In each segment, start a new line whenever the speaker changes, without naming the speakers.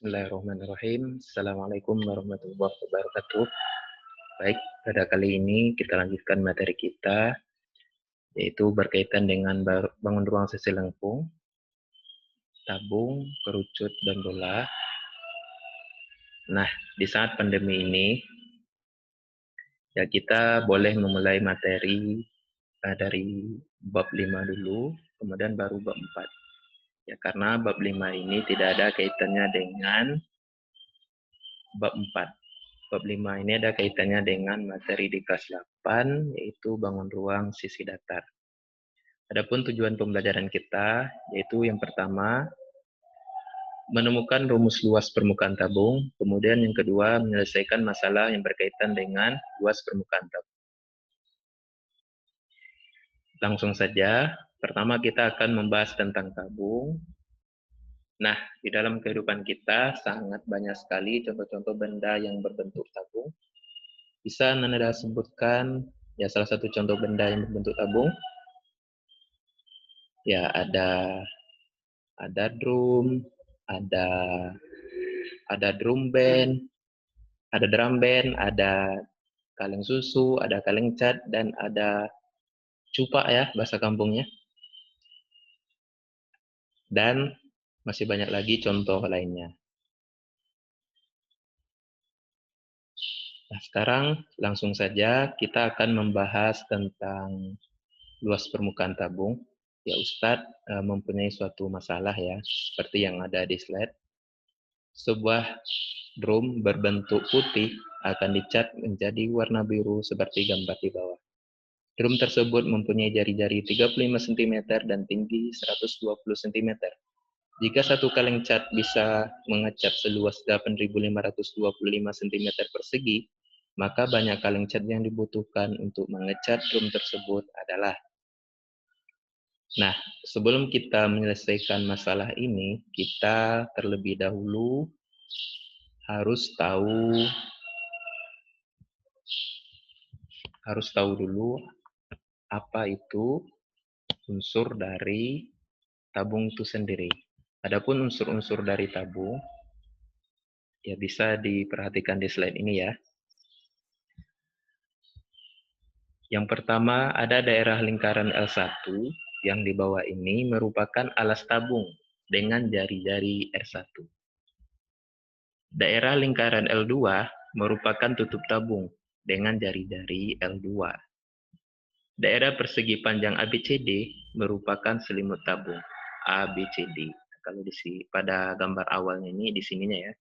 Bismillahirrahmanirrahim. Assalamualaikum warahmatullahi wabarakatuh. Baik, pada kali ini kita lanjutkan materi kita, yaitu berkaitan dengan bangun ruang sisi lengkung, tabung, kerucut, dan bola. Nah, di saat pandemi ini, ya kita boleh memulai materi dari bab 5 dulu, kemudian baru bab 4. Ya, karena bab 5 ini tidak ada kaitannya dengan bab 4. Bab 5 ini ada kaitannya dengan materi di kelas 8, yaitu bangun ruang sisi datar. Adapun tujuan pembelajaran kita, yaitu yang pertama, menemukan rumus luas permukaan tabung, kemudian yang kedua, menyelesaikan masalah yang berkaitan dengan luas permukaan tabung. Langsung saja, pertama kita akan membahas tentang tabung. Nah, di dalam kehidupan kita sangat banyak sekali contoh-contoh benda yang berbentuk tabung. Bisa Nanda sebutkan ya salah satu contoh benda yang berbentuk tabung? Ya, ada drum, ada drum band, ada kaleng susu, ada kaleng cat, dan ada cupa ya bahasa kampungnya. Dan masih banyak lagi contoh lainnya. Nah, sekarang langsung saja kita akan membahas tentang luas permukaan tabung. Ya, Ustadz mempunyai suatu masalah ya, seperti yang ada di slide. Sebuah drum berbentuk putih akan dicat menjadi warna biru seperti gambar di bawah. Drum tersebut mempunyai jari-jari 35 cm dan tinggi 120 cm. Jika satu kaleng cat bisa mengecat seluas 8.525 cm persegi, maka banyak kaleng cat yang dibutuhkan untuk mengecat drum tersebut adalah. Nah, sebelum kita menyelesaikan masalah ini, kita terlebih dahulu harus tahu dulu apa itu unsur dari tabung itu sendiri. Adapun unsur-unsur dari tabung, ya bisa diperhatikan di slide ini ya. Yang pertama ada daerah lingkaran L1 yang di bawah ini merupakan alas tabung dengan jari-jari R1. Daerah lingkaran L2 merupakan tutup tabung dengan jari-jari L2. Daerah persegi panjang ABCD merupakan selimut tabung ABCD. Kalau pada gambar awalnya ini di sininya ya.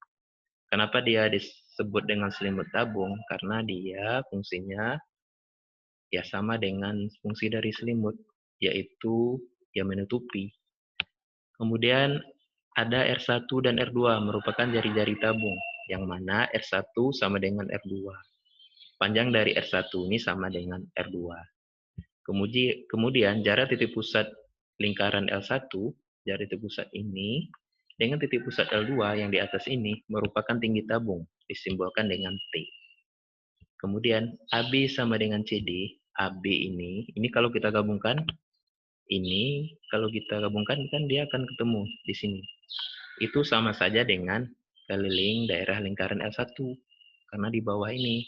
Kenapa dia disebut dengan selimut tabung? Karena dia fungsinya ya sama dengan fungsi dari selimut, yaitu ya menutupi. Kemudian ada R1 dan R2 merupakan jari-jari tabung, yang mana R1 sama dengan R2. Panjang dari R1 ini sama dengan R2. Kemudian jarak titik pusat lingkaran L1, jarak titik pusat ini, dengan titik pusat L2 yang di atas ini merupakan tinggi tabung, disimbolkan dengan T. Kemudian AB sama dengan CD, AB ini kalau kita gabungkan, kan dia akan ketemu di sini. Itu sama saja dengan keliling daerah lingkaran L1, karena di bawah ini.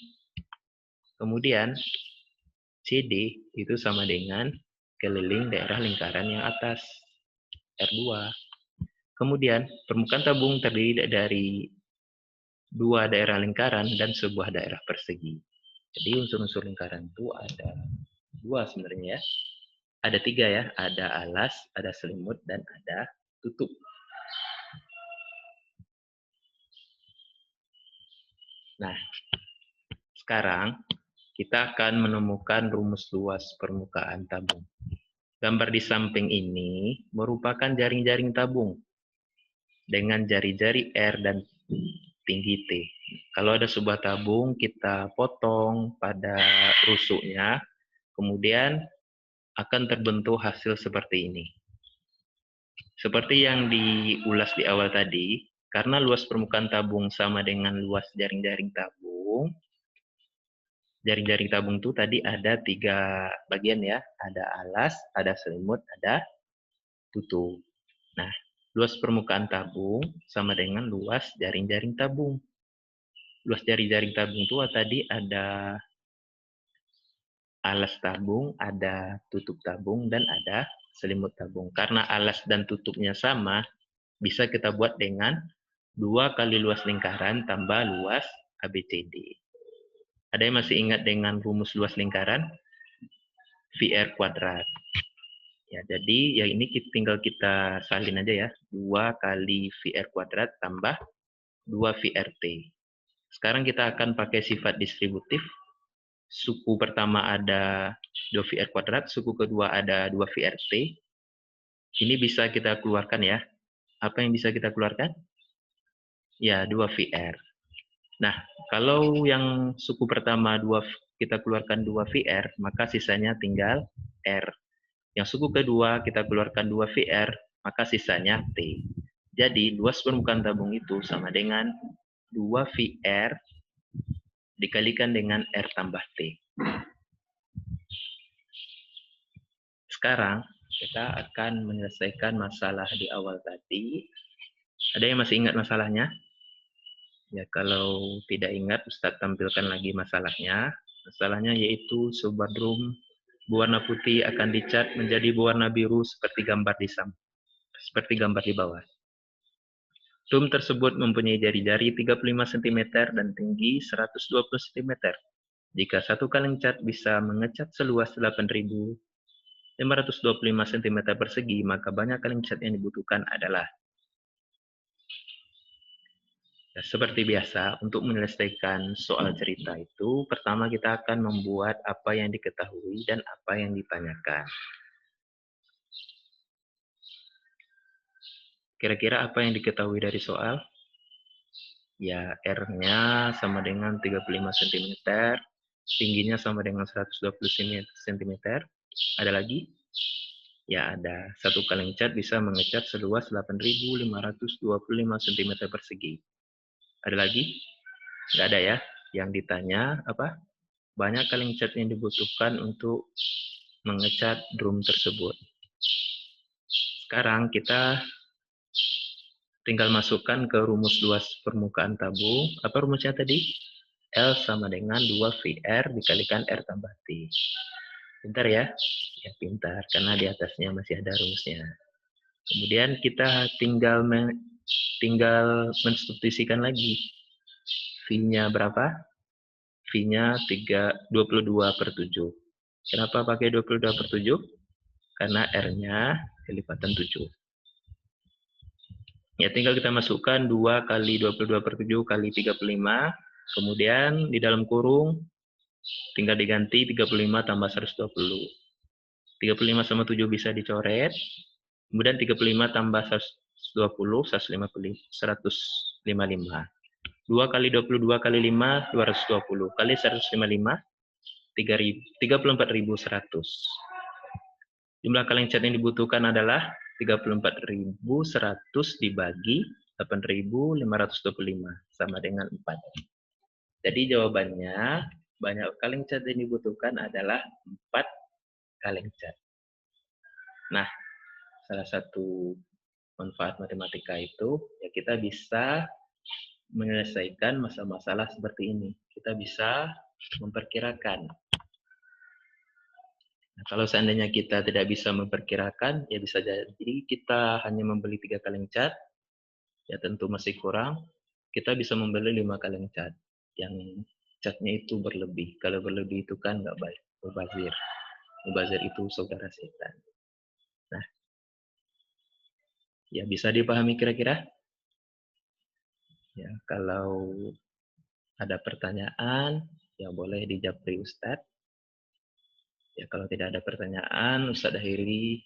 Kemudian CD itu sama dengan keliling daerah lingkaran yang atas, R2. Kemudian permukaan tabung terdiri dari dua daerah lingkaran dan sebuah daerah persegi. Jadi unsur-unsur lingkaran itu ada dua sebenarnya ya. Ada tiga ya, ada alas, ada selimut, dan ada tutup. Nah, sekarang kita akan menemukan rumus luas permukaan tabung. Gambar di samping ini merupakan jaring-jaring tabung dengan jari-jari R dan tinggi T. Kalau ada sebuah tabung, kita potong pada rusuknya, kemudian akan terbentuk hasil seperti ini. Seperti yang diulas di awal tadi, karena luas permukaan tabung sama dengan luas jaring-jaring tabung, jaring-jaring tabung itu tadi ada 3 bagian ya, ada alas, ada selimut, ada tutup. Nah, Luas permukaan tabung sama dengan luas jaring-jaring tabung. Luas jaring-jaring tabung itu tadi ada alas tabung, ada tutup tabung, dan ada selimut tabung. Karena alas dan tutupnya sama, bisa kita buat dengan 2 kali luas lingkaran tambah luas ABCD. Ada yang masih ingat dengan rumus luas lingkaran? VR kuadrat. Ya, jadi ya ini tinggal kita salin aja ya. 2 kali VR kuadrat tambah 2 VRT. Sekarang kita akan pakai sifat distributif. Suku pertama ada 2 VR kuadrat, suku kedua ada 2 VRT. Ini bisa kita keluarkan ya. Apa yang bisa kita keluarkan? Ya, 2 VR. Nah, kalau yang suku pertama kita keluarkan 2 VR, maka sisanya tinggal R. Yang suku kedua kita keluarkan 2 VR, maka sisanya T. Jadi, luas permukaan tabung itu sama dengan 2 VR dikalikan dengan R tambah T. Sekarang, kita akan menyelesaikan masalah di awal tadi. Ada yang masih ingat masalahnya? Ya, kalau tidak ingat, Ustadz tampilkan lagi masalahnya. Masalahnya yaitu sebuah drum berwarna putih akan dicat menjadi berwarna biru seperti gambar di bawah. Drum tersebut mempunyai jari-jari 35 cm dan tinggi 120 cm. Jika satu kaleng cat bisa mengecat seluas 8.525 cm persegi, maka banyak kaleng cat yang dibutuhkan adalah. Nah, seperti biasa, untuk menyelesaikan soal cerita itu, pertama kita akan membuat apa yang diketahui dan apa yang ditanyakan. Kira-kira apa yang diketahui dari soal? Ya, R-nya sama dengan 35 cm, tingginya sama dengan 120 cm. Ada lagi? Ya, ada. Satu kaleng cat bisa mengecat seluas 8.525 cm persegi. Ada lagi? Nggak ada ya. Yang ditanya apa? Banyak kaleng cat yang dibutuhkan untuk mengecat drum tersebut. Sekarang kita tinggal masukkan ke rumus luas permukaan tabung. Apa rumusnya tadi? L sama dengan 2 VR dikalikan R tambah T. Pintar ya? Ya pintar, karena di atasnya masih ada rumusnya. Kemudian kita tinggal mensubstitusikan lagi. V-nya berapa? V-nya 22/7. Kenapa pakai 22/7? Karena R-nya kelipatan 7. Ya, tinggal kita masukkan 2 kali 22/7 kali 35. Kemudian di dalam kurung tinggal diganti 35 tambah 120. 35 sama 7 bisa dicoret. Kemudian 35 tambah 120, 155. 2 kali 22 kali 5, 220. Kali 155, 34.100. Jumlah kaleng cat yang dibutuhkan adalah 34.100 dibagi 8.525 sama dengan 4. Jadi jawabannya, banyak kaleng cat yang dibutuhkan adalah 4 kaleng cat. Nah, salah satu manfaat matematika itu, ya kita bisa menyelesaikan masalah-masalah seperti ini. Kita bisa memperkirakan. Nah, kalau seandainya kita tidak bisa memperkirakan, ya bisa jadi kita hanya membeli 3 kaleng cat, ya tentu masih kurang. Kita bisa membeli 5 kaleng cat, yang catnya itu berlebih. Kalau berlebih itu kan nggak baik, mubazir. Mubazir itu saudara setan. Nah, ya bisa dipahami kira-kira? Ya, kalau ada pertanyaan, ya boleh dijawab Ustadz. Ya, kalau tidak ada pertanyaan, Ustadz akhiri